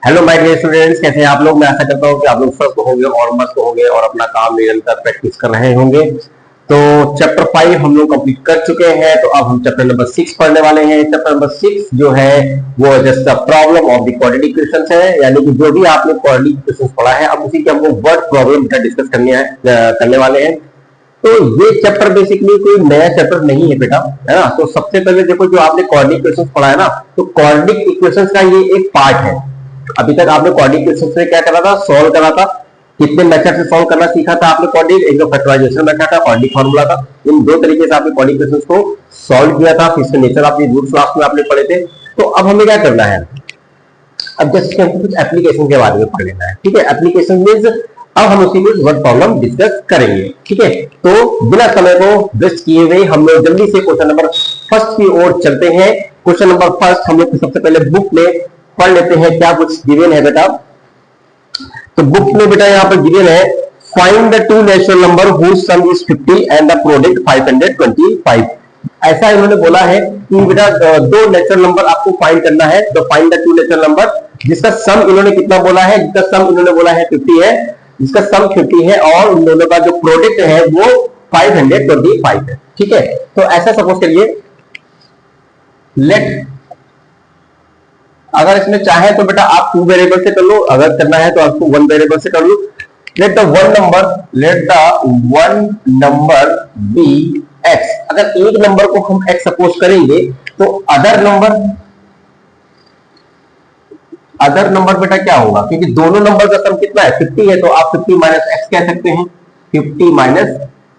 Hello my dear students, कैसे हैं आप लोग। मैं आशा करता हूँ कि आप लोग स्वस्थ होंगे और मस्त होंगे और अपना काम निरंतर प्रैक्टिस कर रहे होंगे। तो चैप्टर 5 हम लोग कंप्लीट कर चुके हैं। तो अब हम चैप्टर नंबर 6 पढ़ने वाले हैं। चैप्टर नंबर 6 जो है वो just problem of the quadratic questions है, यानी कि जो भी आपने क्वाड्रेटिक क्वेश्चंस पढ़ा है अब उसी के हम लोग वर्ड प्रॉब्लम डिस्कस करने वाले हैं। तो ये चैप्टर बेसिकली कोई नया चैप्टर नहीं है बेटा, है ना। तो सबसे पहले देखो, जो आपने क्वाड्रेटिक क्वेश्चंस पढ़ा है ना, तो क्वाड्रेटिक इक्वेशंस का ये एक पार्ट है। अभी तक आपने क्वाड्रेटिक इक्वेशंस में क्या करा था, सॉल्व करा था। कितने मेथड से सॉल्व करना सीखा था आपने क्वाड्रेटिक, एक तो फैक्टराइजेशन मेथड था, क्वाड्रेटिक फार्मूला था। इन दो तरीके से आपने क्वाड्रेटिक इक्वेशंस को सॉल्व किया था। फिर इसके नेचर आपने रूट क्लास में आपने पढ़े थे। तो अब हमें क्या करना है, अब जस्ट कुछ एप्लीकेशन के बारे में पढ़ लेना है। ठीक है, एप्लीकेशन मींस अब हम उसी में वर्ड प्रॉब्लम डिस्कस करेंगे। ठीक है, तो बिना समय को वेस्ट किए हुए हम लोग जल्दी से क्वेश्चन नंबर फर्स्ट की ओर चलते हैं। क्वेश्चन नंबर फर्स्ट हम लोग सबसे पहले बुक में पढ़ लेते हैं क्या कुछ गिवन है बेटा। तो बुक में बेटा यहाँ पर गिवन है, find the two natural number whose sum is 50 and the product 525। ऐसा इन्होंने बोला है कि बेटा दो नेचुरल नंबर आपको फाइंड करना है। तो find the two natural number जिसका सम इन्होंने कितना बोला है, जिसका सम इन्होंने बोला है 50 है, जिसका सम 50 है और उन दोनों का जो प्रोडक्ट है वो 525 है। ठीक है, तो ऐसा सपोज करिए, लेट, अगर इसमें चाहे तो बेटा आप 2 वेरिएबल से कर लो, अगर करना है तो आपको 1 वेरिएबल से कर लो। Let the one number be X. अगर एक नंबर को हम एक्स सपोज करेंगे तो अदर नंबर बेटा क्या होगा, क्योंकि दोनों नंबर का सम कितना है 50 है, तो आप 50 माइनस एक्स कह सकते हैं। 50 माइनस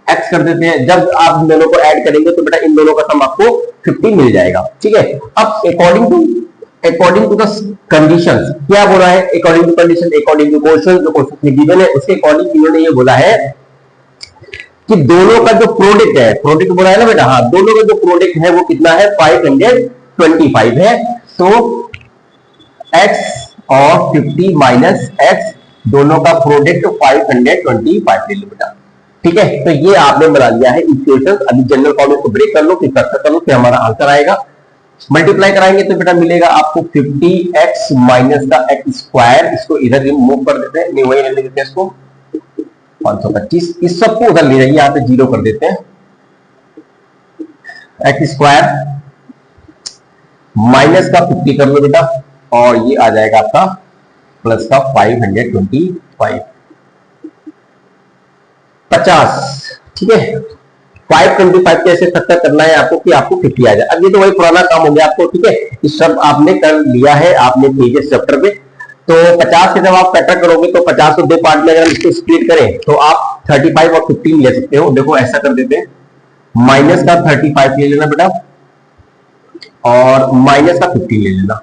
एक्स कर देते हैं। जब आप इन दोनों को ऐड करेंगे तो बेटा इन दोनों का सम आपको 50 मिल जाएगा। ठीक है, अब अकॉर्डिंग टू द कंडीशंस क्या बोला है, according to condition, according to question, जो क्वेश्चन में गिवन है उसके अकॉर्डिंग इन्होंने ये बोला है कि दोनों का जो प्रोडक्ट है, प्रोडक्ट बोला है ना बेटा, हाँ, दोनों का जो प्रोडक्ट है वो कितना है 525 है। तो x और 50 माइनस x दोनों का प्रोडक्ट 525 ले लो बेटा। ठीक है, तो ये आपने बना लिया है इक्वेशन। अभी जनरल फॉर्म को ब्रेक कर लो, फिर कर लो, फिर हमारा आंसर आएगा। मल्टीप्लाई कराएंगे तो बेटा मिलेगा आपको 50x माइनस का एक्स स्क्वायर। इसको इधर मूव कर देते हैं, नहीं वही ले लेते हैं इसको 525। इस सबको उधर ले जाइए, यहाँ पे 0 कर देते हैं। एक्स स्क्वायर माइनस का 50 कर लो बेटा, और ये आ जाएगा आपका प्लस का 525 50। ठीक है, 525 कैसे फैक्टर करना है आपको कि आपको 50 आ जाए। अब ये तो वही पुराना काम हो गया आपको। ठीक है, इस सब आपने कर लिया है आपने प्रीवियस चैप्टर पे। तो 50 से जब आप फैक्टर करोगे तो 50 को 2 पार्ट में अगर इसको स्प्लिट करें तो आप 35 और 15 ले सकते हो। देखो ऐसा कर देते हैं, माइनस का 35 ले लेना बेटा और माइनस का 15 ले लेना,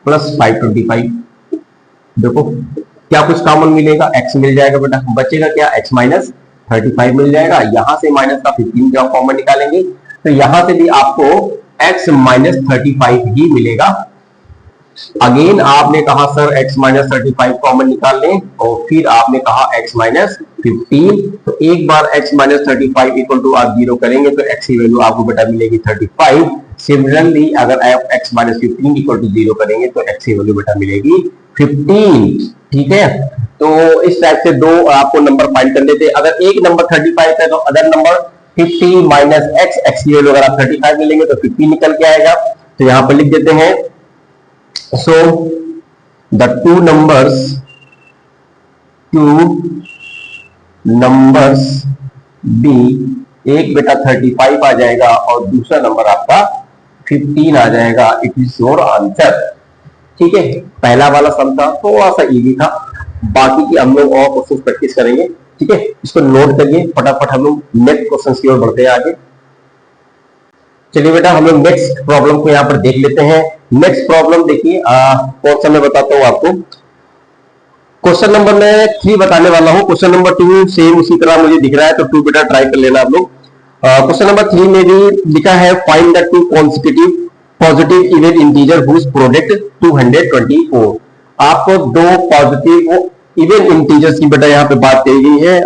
प्लस 525। देखो क्या कुछ कॉमन मिलेगा, x मिल जाएगा बेटा, बचेगा क्या, x माइनस 35 मिल जाएगा। यहां से माइनस का 15 का कॉमन निकालेंगे तो यहां से भी आपको x माइनस 35 ही मिलेगा। अगेन आपने कहा सर x माइनस 35 कॉमन निकाल लें, और फिर आपने कहा x माइनस 15। तो एक बार x माइनस 35 इक्वल टू आप 0 करेंगे तो x की वैल्यू आपको बेटा मिलेगी 35। सिमिलरली अगर आप x माइनस 15 इक्वल टू 0 करेंगे तो x की वैल्यू बेटा मिलेगी 15। ठीक है, तो इस टाइप से दो आपको नंबर फाइंड कर लेते हैं। अगर एक नंबर 35 है तो अदर नंबर 50 माइनस x की वैल्यू अगर आप 35 ले लेंगे तो 50 निकल के आएगा। तो यहां पर लिख देते हैं, so the two numbers B, एक बेटा 35 आ जाएगा और दूसरा नंबर आपका 15 आ जाएगा। It is your answer. ठीक है, पहला वाला सम था थोड़ा सा इजी था, बाकी की हम लोग और क्वेश्चन प्रैक्टिस करेंगे। ठीक है, इसको नोट करिए फटाफट, हम लोग नेक्स्ट क्वेश्चन की ओर बढ़ते हैं आगे। चलिए बेटा हम लोग नेक्स्ट प्रॉब्लम को यहाँ पर देख लेते हैं। नेक्स्ट प्रॉब्लम देखिए, कौन सा मैं बताता हूँ आपको। क्वेश्चन नंबर मैं 3 बताने वाला हूँ। क्वेश्चन नंबर 2 सेम उसी तरह मुझे दिख रहा है, तो 2 बेटा ट्राई कर लेना आप लोग। क्वेश्चन नंबर 3 में भी लिखा है, find the two consecutive positive even integer whose product 224। आपको दो पॉजिटिव इवन इंटीजर्स की बेटा यहाँ पे बात कही गई है,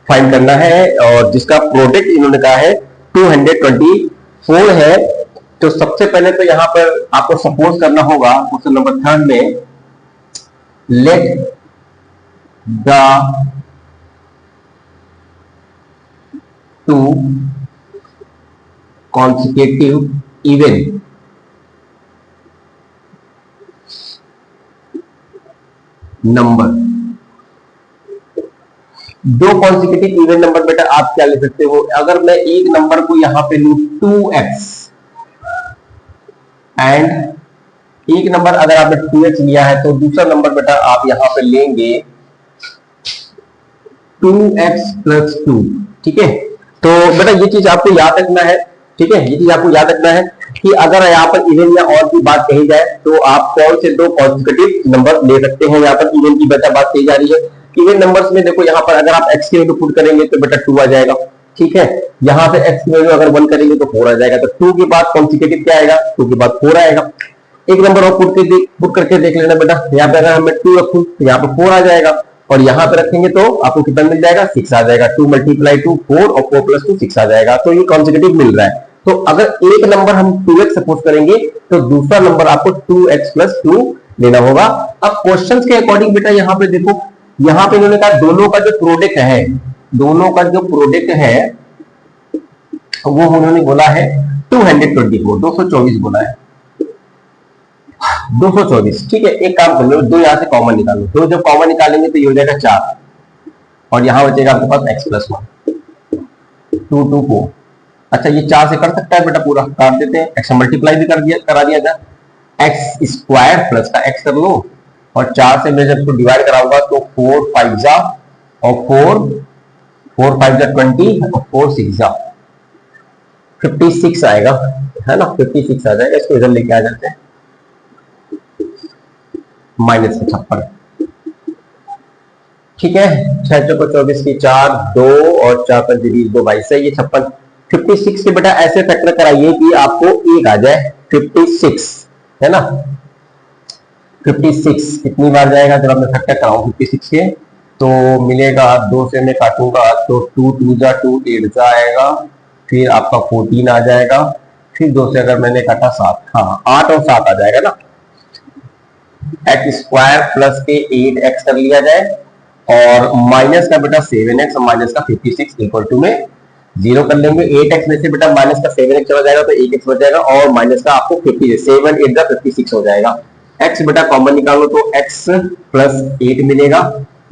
फाइंड करना है, और जिसका प्रोडक्ट इन्होंने कहा है 224 है। तो सबसे पहले तो यहां पर आपको सपोज करना होगा क्वेश्चन नंबर 3 में let the two consecutive even number, दो कॉन्सिक्यूटिव इवन नंबर बेटा आप क्या ले सकते हो, अगर मैं एक नंबर को यहां पे लू 2x एंड एक नंबर अगर आपने 2x लिया है तो दूसरा नंबर बेटा आप यहां पे लेंगे 2x प्लस 2। ठीक है, तो बेटा ये चीज आपको याद रखना है। ठीक है, ये चीज आपको याद रखना है कि अगर यहाँ पर इवन या और की बात कही जाए तो आप कौन से दो कॉन्सिक्यूटिव नंबर ले सकते हैं। यहाँ पर इवन की बेटा बात कही जा रही है। इवन नंबर्स में देखो यहाँ पर अगर आप x की वैल्यू पुट करेंगे तो बेटा 2 आ जाएगा। ठीक है, यहाँ से x की वैल्यू अगर 1 करेंगे तो 4 आ जाएगा। तो 2 के बाद कॉन्सिक्यूटिव क्या आएगा, 2 के बाद 4 आएगा। एक नंबर और पुट करके देख लेना बेटा, यहाँ पे अगर मैं 2 रखूं तो यहाँ पे 4 आ जाएगा और यहाँ पे रखेंगे तो आपको कितना मिल जाएगा, 6 आ जाएगा। 2 × 2 4 और 4 + 2 6 आ जाएगा। तो ये कॉन्सिक्यूटिव मिल रहा है। तो अगर एक नंबर हम 2x सपोज करेंगे तो दूसरा नंबर आपको 2x + 2 लेना होगा। अब क्वेश्चंस के अकॉर्डिंग बेटा यहाँ पे देखो, यहाँ पे इन्होंने कहा दोनों का जो प्रोडक्ट है, वो उन्होंने बोला है 224, 224 बोला है, 224। ठीक है, एक काम कर लो, दो यहां से कॉमन निकालो, दो जब कॉमन निकालेंगे तो ये हो जाएगा 4 और यहां बचेगा आपके पास x + 1 2 2 4। अच्छा, ये 4 से कर सकता है बेटा, पूरा काट देते हैं, x मल्टीप्लाई भी करा दिया जाए, x² प्लस का x कर लो और 4 से मैं जब इसको डिवाइड कराऊंगा तो 4 5 जा और 4 5 जा 20 और 4 6 जा 56 आएगा, है ना, 56 आ जाएगा। इसको इधर लेके आ जाते हैं, -56। ठीक है, 6 × 24 की 4 2 और 4 × 20 2 22 है, ये 56। 56 के बेटा ऐसे फैक्टर कराइए कि आपको एक आ जाए 56, है ना। 56 कितनी बार जाएगा, जब मैं फैक्टर कराऊं 56 के तो मिलेगा, 2 से मैं काटूंगा तो 2 2 जा 2 8 जा आएगा, फिर आपका 14 आ जाएगा, फिर 2 से अगर मैंने काटा 7, हाँ 8 और 7 आ जाएगा ना। x² प्लस के 8x कर लिया जाए और माइनस का बेटा 7x और माइनस का 56 इक्वल टू में 0 कर लेंगे। 8x में से बेटा माइनस का 7x चला जाएगा तो 1x बच जाएगा और माइनस का आपको 7 8 जा 56 हो जाएगा। x बेटा कॉमन निकालो तो x + 8 मिलेगा,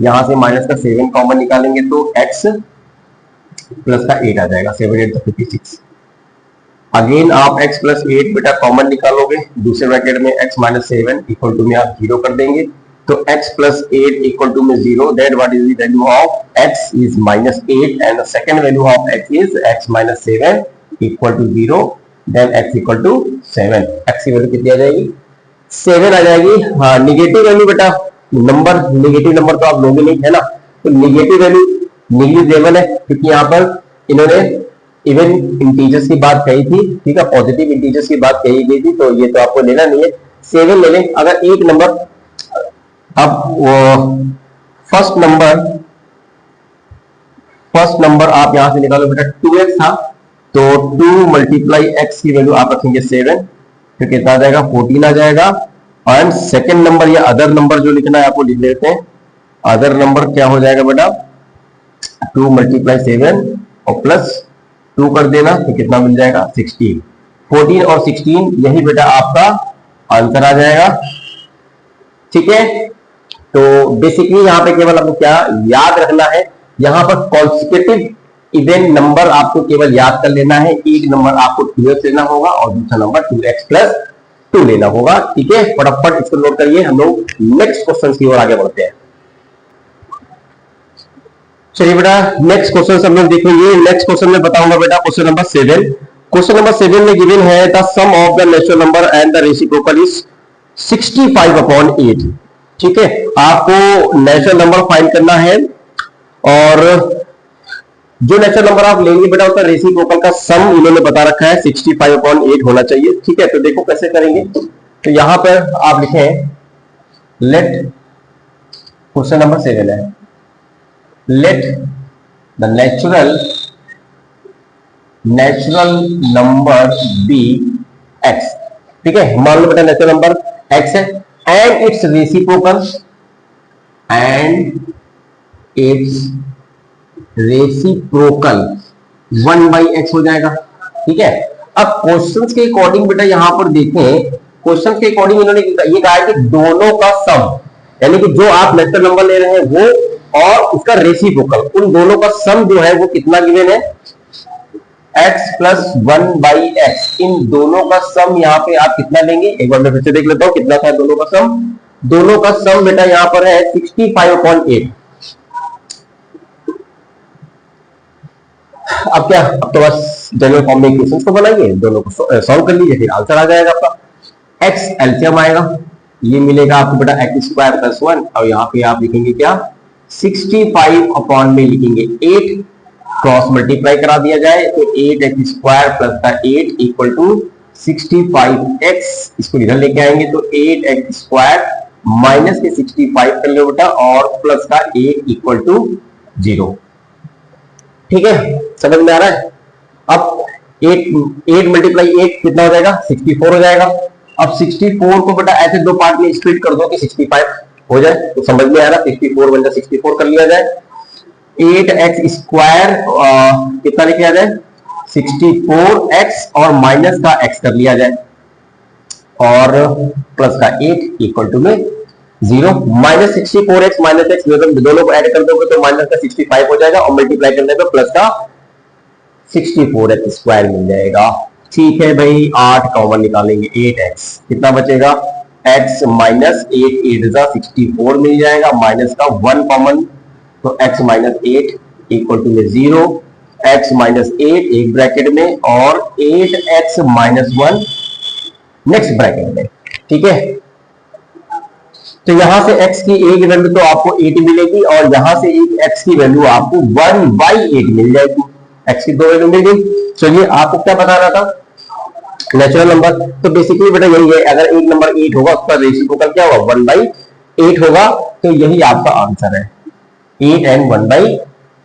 यहां से माइनस का 7 कॉमन निकालेंगे तो x + का 8 आ जाएगा, 7 8 जा 56। अगेन आप x + 8 बेटा कॉमन निकालोगे, दूसरे ब्रैकेट में x - 7 इक्वल टू में आप 0 कर देंगे तो x + 8 इक्वल टू में 0, that what is the value of x is -8 and the second value of x is x - 7 equal to 0, then x equal to 7। x की वैल्यू कितनी आ जाएगी, 7 आ जाएगी। हाँ, नेगेटिव वैल्यू बेटा, नेगेटिव नंबर तो आप लोगे नहीं, है ना, तो नेगेटिव वैल्यू नेग्लिजिबल है क्योंकि यहाँ पर इन्होंने इवन इंटीजर्स की बात कही थी। ठीक है, पॉजिटिव इंटीजर्स की बात कही गई थी, तो ये तो आपको लेना नहीं है, 7 ले लें। अगर एक नंबर, अब वो फर्स्ट नंबर आप यहां से निकालो बेटा, 2x था तो 2 × x की वैल्यू आप रखेंगे 7 तो कितना आ जाएगा, 14 आ जाएगा। एंड सेकंड नंबर या अदर नंबर जो लिखना है आपको लिख लेते हैं, अदर नंबर क्या हो जाएगा बेटा, 2 × 7 और प्लस 2 कर देना तो कितना मिल जाएगा, 16। 14 और 16 यही बेटा आपका आंसर आ जाएगा। ठीक है, तो बेसिकली यहाँ पे केवल आपको क्या याद रखना है, यहाँ पर कॉन्सिक्यूटिव इवन नंबर आपको केवल याद कर लेना है। एक नंबर आपको 2x लेना होगा और दूसरा नंबर 2x + 2 लेना होगा। ठीक है, फटाफट इसको नोट करिए, हम लोग नेक्स्ट क्वेश्चन की ओर आगे बढ़ते हैं। चलिए बेटा, नेक्स्ट क्वेश्चन हम लोग देखेंगे। नेक्स्ट क्वेश्चन में बताऊंगा बेटा क्वेश्चन नंबर 7। क्वेश्चन नंबर 7 में गिवन है the sum of the natural number and the reciprocal is 65/8। ठीक है, आपको नेचुरल नंबर फाइंड करना है और जो नेचुरल नंबर आप लेंगे बेटा उसका रेसिप्रोकल का सम इन्होंने बता रखा है 65/8 होना चाहिए। ठीक है, तो देखो कैसे करेंगे। तो यहां पर आप लिखें, लेट, क्वेश्चन नंबर 7 है, let the natural number be x। ठीक है, मान लो बेटा नेचुरल नंबर x है and it's reciprocal and it's reciprocal 1/x हो जाएगा। ठीक है, अब क्वेश्चंस के अकॉर्डिंग बेटा यहां पर देखें, क्वेश्चन के अकॉर्डिंग इन्होंने ये कहा है कि दोनों का सम, यानी कि जो आप नेचुरल नंबर ले रहे हैं वो और उसका रेसिप्रोकल, उन दोनों का सम जो है वो कितना गिवन है, x प्लस 1/x। इन दोनों का सम यहाँ पे आप कितना लेंगे, एक बार मैं फिर से देख लेता हूं कितना था दोनों का सम। दोनों का सम बेटा यहां पर है 65/8। अब क्या, अब तो बस जनरल फॉर्म में इक्वेशंस को बनाइए, दोनों को सॉल्व कर लीजिए, फिर आंसर आ जाएगा आपका। x एलसीएम आएगा, ये मिलेगा आपको बेटा x² + 1, और यहाँ पे आप लिखेंगे क्या, 65 अपॉन में लिखेंगे 8, क्रॉस मल्टीप्लाई करा दिया जाए तो 8x² + का 8 इक्वल टू 65x, इसको इधर लेके आएंगे तो 8x² माइनस के 65 कर लो बेटा, और प्लस का 8 इक्वल टू 0। ठीक है, समझ में आ रहा है। अब 8 मल्टीप्लाई 8 कितना हो जाएगा, 64 हो जाएगा। अब 64 को बेटा ऐसे दो पार्ट में स्प्लिट कर दो कि 65 हो जाए, तो समझ में आ रहा है, 64 बन जाए, 64 कर लिया जाए। 8x² कितना लिखा जाए, 64x और माइनस का x कर लिया जाए, और प्लस का 8 इक्वल टू में 0। माइनस 64x माइनस x दोनों को ऐड कर दोगे तो माइनस का 65 हो जाएगा, और मल्टीप्लाई करने पे प्लस का 64x² मिल जाएगा। ठीक है भाई, 8 कॉमन निकालेंगे, 8x कितना बचेगा, x माइनस 8 8 64 मिल जाएगा, माइनस का 1 कॉमन तो x माइनस 8 इक्वल टू में 0, x माइनस 8 एक ब्रैकेट में और 8x माइनस 1 नेक्स्ट ब्रैकेट में। ठीक है, तो यहां से x की एक वैल्यू तो आपको 8 मिलेगी, और यहां से एक x की वैल्यू आपको 1/8 मिल जाएगी। x की दो वैल्यू मिल गई। चलिए, आपको क्या बताना था, नेचुरल नंबर, तो बेसिकली बेटा यही है, अगर एक नंबर 8 होगा उसका रेसिप्रोकल क्या होगा, 1/8 होगा, तो यही आपका आंसर है, 8 and 1/8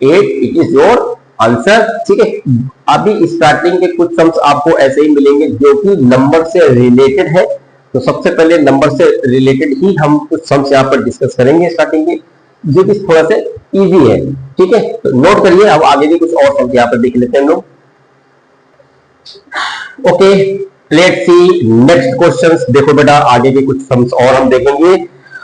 it is your answer. ठीक है, अभी स्टार्टिंग के कुछ सम्स आपको ऐसे ही मिलेंगे जो कि नंबर से रिलेटेड है, तो सबसे पहले नंबर से रिलेटेड ही हम कुछ सम्स यहाँ पर डिस्कस करेंगे स्टार्टिंग के, जो कि थोड़ा सा इजी है। ठीक है, तो नोट करिए, अब आगे भी कुछ और सम्स यहाँ पर देख लेते हैं हम लोग। Okay, let's see next questions. देखो बेटा, आगे के कुछ सम्स और हम देखेंगे।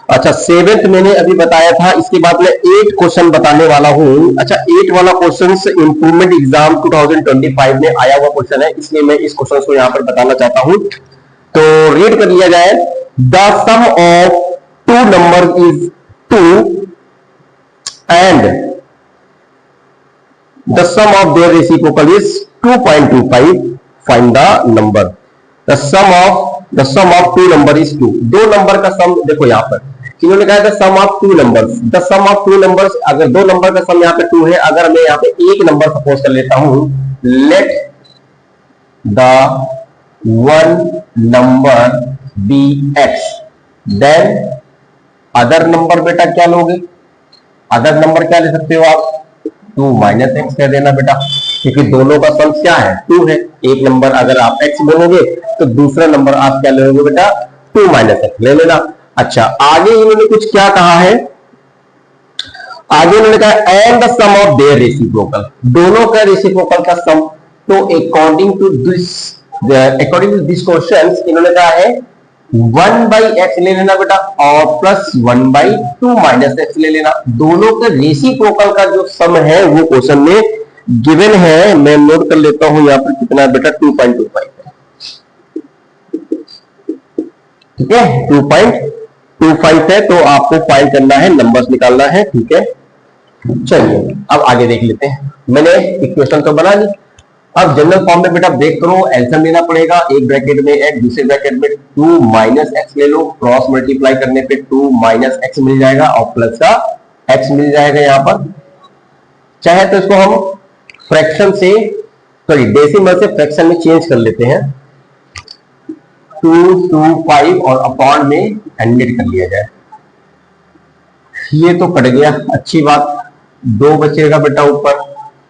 अच्छा, 7th मैंने अभी बताया था, इसके बाद मैं 8 क्वेश्चन बताने वाला हूं। अच्छा, 8 वाला क्वेश्चन इंप्रूवमेंट एग्जाम 2025 में आया हुआ क्वेश्चन है, इसलिए मैं इस क्वेश्चन को यहां पर बताना चाहता हूं। तो रीड कर लिया जाए, the sum of two number is 2 and the sum of their reciprocal is 2.25, find the number. The sum of two number is 2, दो नंबर का सम, देखो यहां पर इन्होंने कहा था sum of two numbers, the sum of two numbers, अगर दो नंबर का सम यहाँ पे 2 है, अगर मैं यहाँ पे एक नंबर सपोज कर लेता हूं, let the one number be x, then other number बेटा क्या लोगे, अदर नंबर क्या ले सकते हो आप, 2 माइनस एक्स कह देना बेटा, क्योंकि दोनों का सम क्या है, 2 है। एक नंबर अगर आप x बोलोगे तो दूसरा नंबर आप क्या लोगे बेटा, 2 माइनस एक्स ले लेना। अच्छा, आगे इन्होंने कुछ क्या कहा है, आगे इन्होंने कहा and the sum of their reciprocal, दोनों का रेसिप्रोकल का सम। तो अकॉर्डिंग टू दिस क्वेश्चन इन्होंने कहा है 1/x ले लेना बेटा, और प्लस 1/2 माइनस एक्स ले लेना। दोनों का रेसिप्रोकल का जो सम है वो क्वेश्चन में गिवन है, मैं नोट कर लेता हूं यहां पर कितना बेटा, 2.25 है। ठीक है, 2.25 है, तो आपको फाइंड करना है, नंबर्स निकालना है। ठीक है, चलिए अब आगे देख लेते हैं। मैंने इक्वेशन तो बना ली, अब जनरल फॉर्म में बेटा ब्रेक करो, एलसीएम लेना पड़ेगा, एक ब्रैकेट में x, दूसरे ब्रैकेट में 2 माइनस एक्स ले लो, क्रॉस मल्टीप्लाई करने पे 2 माइनस एक्स मिल जाएगा और प्लस का x मिल जाएगा। यहां पर चाहे तो इसको हम फ्रैक्शन से, सॉरी डेसिमल से फ्रैक्शन में चेंज कर लेते हैं, 225 और अपॉन में 100 कर लिया जाए। ये तो कट गया, अच्छी बात, 2 बचेगा बेटा ऊपर,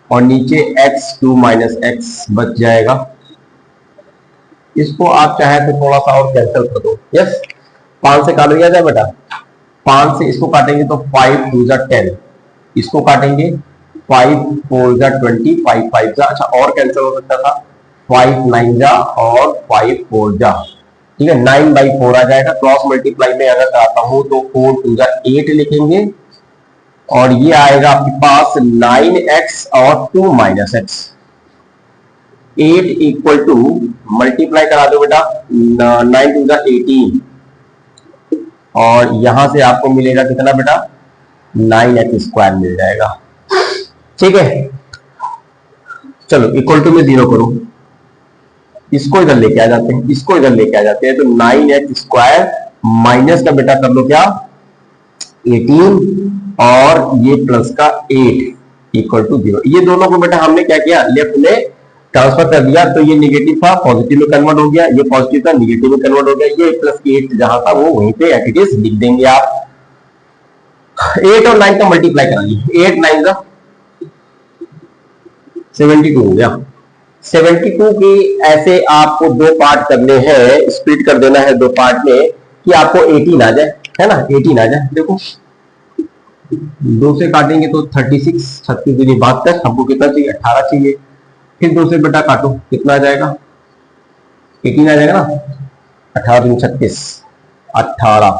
और नीचे x 2 माइनस एक्स बच जाएगा। इसको आप चाहे तो थोड़ा सा और कैंसिल कर दो, यस, 5 से काट दिया जाए बेटा, 5 से इसको काटेंगे तो 5 2 जा 10, इसको काटेंगे 5 4 जा 20, 5 5 जा, अच्छा और कैंसिल हो सकता था, 5 9 जा और 5 4 जा, ठीक है 9/4 आ जाएगा। क्रॉस मल्टीप्लाई में अगर कराता हूं तो 4 2 जा 8 लिखेंगे और ये आएगा आपके पास 9x और 2 minus x, 8 equal to multiply करा दो बेटा, 9 2 जा 18 और यहां से आपको मिलेगा कितना बेटा, 9x² मिल जाएगा, ठीक है। चलो इक्वल टू में 0 करो, इसको इधर लेके आ जाते हैं, इसको इधर लेके आ जाते हैं, तो 9x² माइनस का बेटा कर लो क्या 18 और ये प्लस का 8 इक्वल टू 0। ये दोनों को बेटा हमने क्या किया, लेफ्ट में ट्रांसफर कर दिया, तो ये नेगेटिव था पॉजिटिव में कन्वर्ट हो गया, ये पॉजिटिव था नेगेटिव में कन्वर्ट हो गया, ये प्लस 8 जहां था वो वहीं पे एट इट इज लिख देंगे आप। 8 और 9 का मल्टीप्लाई कराइए, 8 9 का 72 हो गया। 72 की ऐसे आपको दो पार्ट करने हैं, स्प्लिट कर देना है दो पार्ट में कि आपको 18 आ जाए, है ना 18 आ जाए। देखो 2 से काटेंगे तो 36, 36 दूनी 72, हमको कितना चाहिए 18 चाहिए, फिर 2 से बेटा काटो कितना आ जाएगा 18 आ जाएगा ना, 18 दूनी 36, 18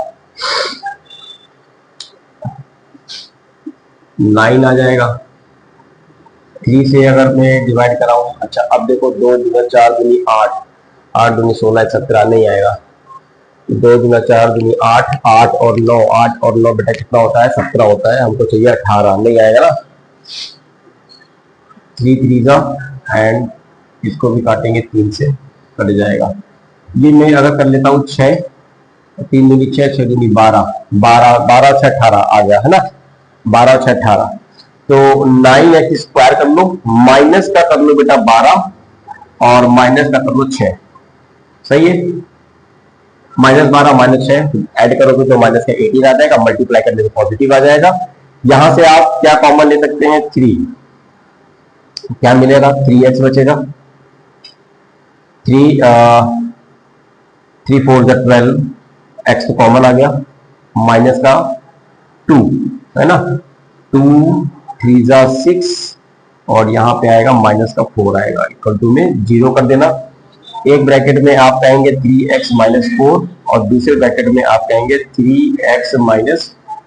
9 आ जाएगा। 3 से अगर मैं डिवाइड कराऊं, अच्छा अब देखो 2 दूना 4 दूनी 8, 8 दूनी 16 17 नहीं आएगा, 2 दूना 4 दूनी 8, 8 और 9, 8 और 9 बेटा कितना होता है 17 होता है, हमको चाहिए 18, नहीं आएगा ना। 3 3 जा एंड इसको भी काटेंगे 3 से कट जाएगा। ये मैं अगर कर लेता हूँ 6, 3 दूनी 6, 6 दूनी 12, 12 12 6 18 आ गया है ना, 12 6 18, तो 9x² कर लो, माइनस का कर लो बेटा 12 और माइनस का कर लो 6, सही है। -12 -6 ऐड करोगे तो माइनस का 18 आ जाएगा, मल्टीप्लाई करने से पॉजिटिव आ जाएगा। यहां से आप क्या कॉमन ले सकते हैं 3, क्या मिलेगा 3x बचेगा, 3 4 जा 12, x तो कॉमन आ गया, माइनस का 2 है ना, 2 3 जा 6 और यहां पे आएगा माइनस का 4 आएगा, इक्वल टू में 0 कर देना। एक ब्रैकेट में आप कहेंगे 3x - 4 और दूसरे ब्रैकेट में आप कहेंगे 3x -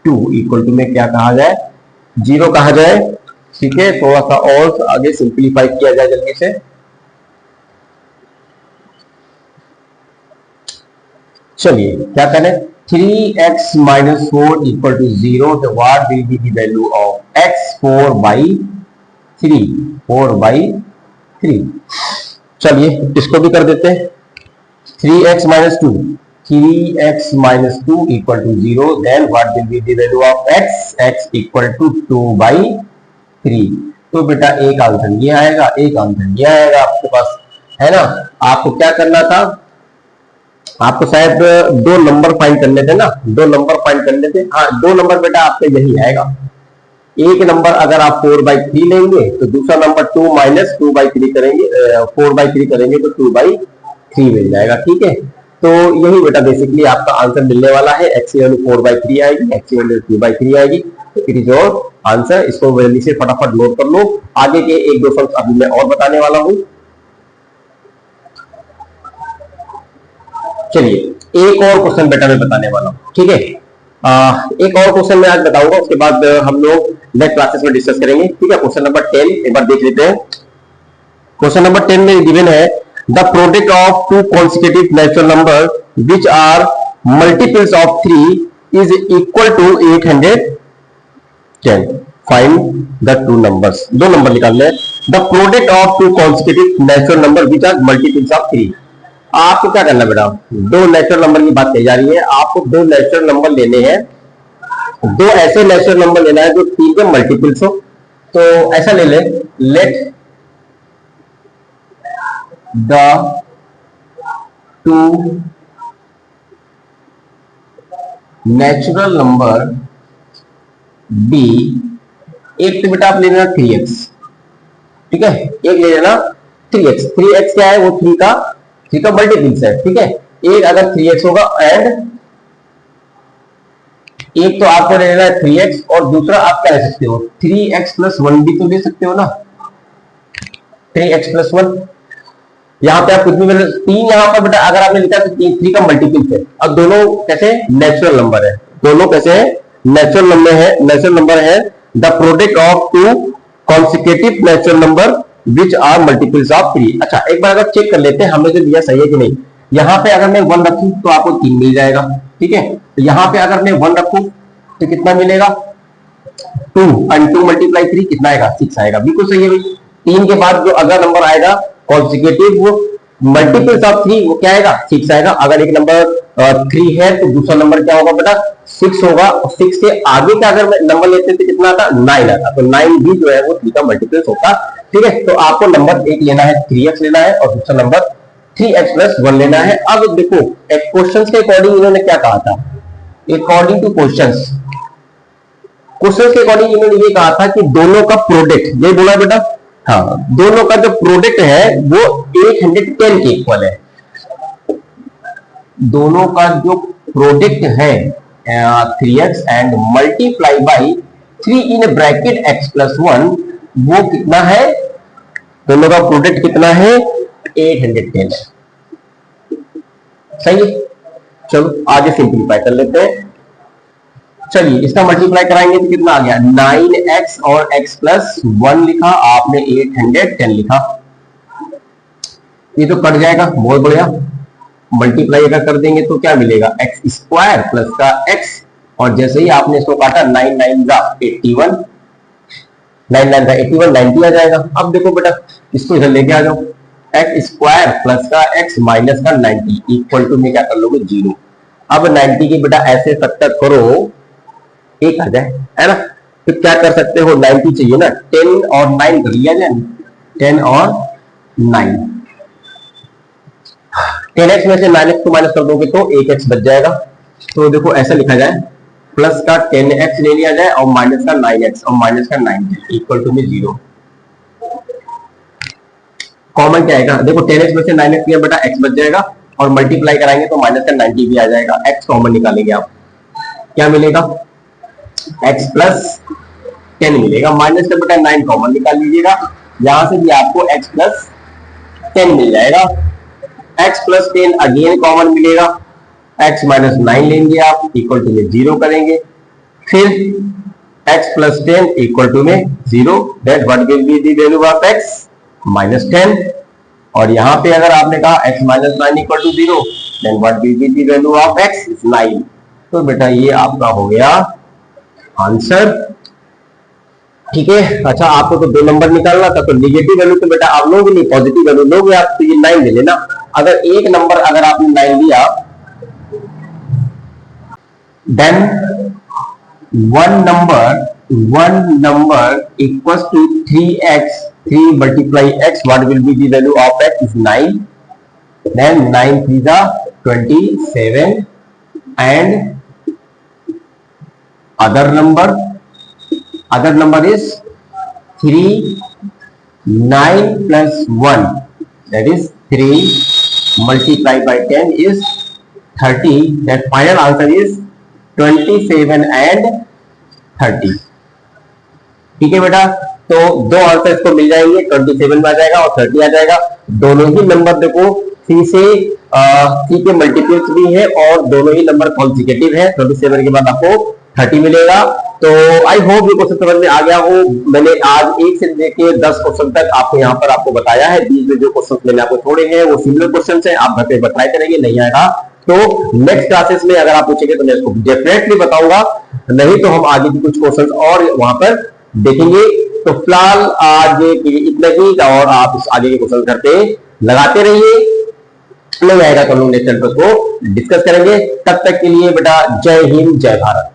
2 इक्वल टू में क्या कहा जाए 0 कहा जाए, ठीक है। थोड़ा सा और आगे सिंप्लीफाई किया जाए जल्दी से, चलिए क्या करें 3x - 4 इक्वल टू 0, तो what will be the value of x, 4/3, 4/3। चलिए इसको भी कर देते हैं, 3x - 2, 3x - 2 equal to 0, then what will be the value of x, x equal to 2/3। तो बेटा एक आंसर ये आएगा, एक आंसर ये आएगा आपके पास, है ना। आपको क्या करना था, आपको शायद 2 नंबर फाइंड करने थे ना, 2 नंबर फाइंड करने थे, हाँ 2 नंबर बेटा आपका यही आएगा। एक नंबर अगर आप 4/3 लेंगे तो दूसरा नंबर 2 - 2/3 करेंगे, 4/3 करेंगे तो 2/3 मिल जाएगा, ठीक है। तो यही बेटा बेसिकली आपका आंसर मिलने वाला है, x की वैल्यू 4/3 आएगी, x की वैल्यू 2/3 आएगी, तो इट इज योर आंसर। इसको जल्दी से फटाफट नोट कर लो, आगे के 1-2 सम अभी मैं और बताने वाला हूं। चलिए एक और क्वेश्चन बेटा मैं बताने वाला हूं, ठीक है। एक और क्वेश्चन मैं आज बताऊंगा, उसके बाद हम लोग नेक्स्ट क्लासेस में डिस्कस करेंगे, ठीक है। क्वेश्चन नंबर 10 एक बार देख लेते हैं। क्वेश्चन नंबर 10 में गिवन है the product of 2 consecutive natural number which are multiples of 3 is equal to 810. Find the 2 numbers, 2 number निकालने हैं। The product of 2 consecutive natural number which are multiples of 3। आपको क्या करना बेटा, 2 नेचुरल नंबर की बात कही जा रही है, आपको 2 नेचुरल नंबर लेने हैं, 2 ऐसे नेचुरल नंबर लेना है जो 3 के मल्टीपल्स हो। तो ऐसा ले ले, let the 2 natural number be, एक तो बेटा आप ले लेना 3x, ठीक है, एक ले लेना 3x। 3x क्या है, वो 3 का मल्टीपल्स है, ठीक है। एक अगर 3x होगा एंड एक तो आपको ले लेना है 3x और दूसरा आप क्या ले सकते हो 3x प्लस 1 भी तो ले सकते हो ना, 3x प्लस 1। यहाँ पे आप कुछ भी मतलब 3 यहाँ पर बेटा अगर आपने लिखा तो 3 का मल्टीपल है। अब दोनों कैसे नेचुरल नंबर है, दोनों कैसे है नेचुरल नंबर है, नेचुरल नंबर है। The product of two consecutive natural number which are multiples of 3। अच्छा एक बार अगर चेक कर लेते हैं हमने जो दिया सही है कि नहीं। यहाँ पे अगर मैं 1 रखूं तो आपको 3 मिल जाएगा, ठीक है। तो यहाँ पे अगर मैं 1 रखूं तो कितना मिलेगा 2 एंड 2 मल्टीप्लाई 3 कितना आएगा 6 आएगा। बिल्कुल सही है भाई। 3 के बाद जो अगला नंबर आएगा कॉन्सिक्यूटिव वो मल्टीपल्स ऑफ 3 वो क्या आएगा 6 आएगा। अगर एक नंबर 3 है तो दूसरा नंबर क्या होगा बेटा 6 होगा। और 6 के आगे का अगर नंबर लेते तो कितना आता 9 आता। तो 9 भी जो है वो 3 का मल्टीपल्स होता, ठीक है। तो आपको नंबर एक लेना है 3x लेना है और दूसरा नंबर 3x प्लस 1 लेना है। अब देखो एक क्वेश्चन के अकॉर्डिंग इन्होंने क्या कहा था, अकॉर्डिंग टू क्वेश्चंस के अकॉर्डिंग इन्होंने ये कहा था कि दोनों का प्रोडक्ट, ये बोला बेटा हाँ, दोनों का जो प्रोडक्ट है वो 810 के इक्वल है। दोनों का जो प्रोडक्ट है 3x and multiply by 3 in bracket x plus 1 वो कितना है, दोनों का प्रोडक्ट कितना है 810 है। सही है। चलो आगे सिंपलीफाई कर लेते हैं। चलिए इसका मल्टीप्लाई कराएंगे तो कितना आ गया 9x और x प्लस 1 लिखा आपने 810 लिखा। ये तो कट जाएगा बहुत बढ़िया। मल्टीप्लाई अगर कर देंगे तो क्या मिलेगा x स्क्वायर प्लस का x और जैसे ही आपने इसको काटा 9 9 का 81 9 9 का 81 90 आ जाएगा। अब देखो बेटा इसको इधर लेके आ जाओ x स्क्वायर प्लस का x माइनस का 90 इक्वल टू में क्या कर लोगे 0। अब 90 की बेटा ऐसे सब्ट्रैक्ट करो एक आ जाए है ना। तो क्या कर सकते हो 90 चाहिए ना 10 और 9 कर लिया जाए 10 और 9 10x में से 9x को माइनस कर दोगे तो 1x बच जाएगा। तो देखो ऐसा लिखा जाए प्लस का 10x ले लिया जाए और माइनस का 9x और माइनस का 90 इक्वल टू में 0। कॉमन क्या आएगा देखो 10x में से 9x लिया बेटा x बच जाएगा और मल्टीप्लाई कराएंगे तो माइनस का 90 भी आ जाएगा। x कॉमन निकालेंगे आप क्या मिलेगा x प्लस 10 मिलेगा। माइनस का बेटा 9 कॉमन निकाल लीजिएगा यहां से भी आपको x प्लस 10 मिल जाएगा। x प्लस 10 अगेन कॉमन मिलेगा x माइनस 9 लेंगे आप इक्वल टू में 0 करेंगे फिर x प्लस 10 इक्वल टू में 0 that what will be the value of x minus 10। और यहां पे अगर आपने कहा x minus 9 equal to 0 then what will be the value of x is 9। तो बेटा ये आपका हो गया आंसर, ठीक है। अच्छा आपको तो 2 नंबर निकालना था तो निगेटिव वैल्यू तो बेटा आप लोगे नहीं पॉजिटिव वैल्यू लोगे आप तो ये 9 ले लेना। अगर एक नंबर अगर आपने 9 लिया then one number equals to 3x 3 multiply x what will be the value of x is 9 then 9 3 are 27 and other number is 3 9 plus 1 that is 3 multiplied by 10 is 30 that final answer is 27 and 30। ठीक है बेटा तो 2 answer इसको मिल जाएंगे 27 में आ जाएगा और 30 आ जाएगा। दोनों ही नंबर देखो 3 से 3 के मल्टीपल्स भी है और दोनों ही नंबर कॉन्सिक्यूटिव है। 27 के बाद आपको 30 मिलेगा। तो आई होप ये क्वेश्चन समझ में आ गया हो। मैंने आज 1 से लेके 10 क्वेश्चन तक आपको यहाँ पर आपको बताया है। बीच में जो क्वेश्चन मैंने आपको छोड़े हैं वो सिमिलर क्वेश्चन है, आप घर पे ट्राई करेंगे, नहीं आएगा तो नेक्स्ट क्लासेस में अगर आप पूछेंगे तो मैं इसको डेफिनेटली बताऊंगा, नहीं तो हम आगे भी कुछ क्वेश्चन और वहां पर देखेंगे। तो फिलहाल आज इतना ही और आप आगे के क्वेश्चन घर पे लगाते रहिए, नहीं आएगा तो हम लोग नेक्स्ट चैप्टर को डिस्कस करेंगे। तब तक के लिए बेटा जय हिंद जय भारत।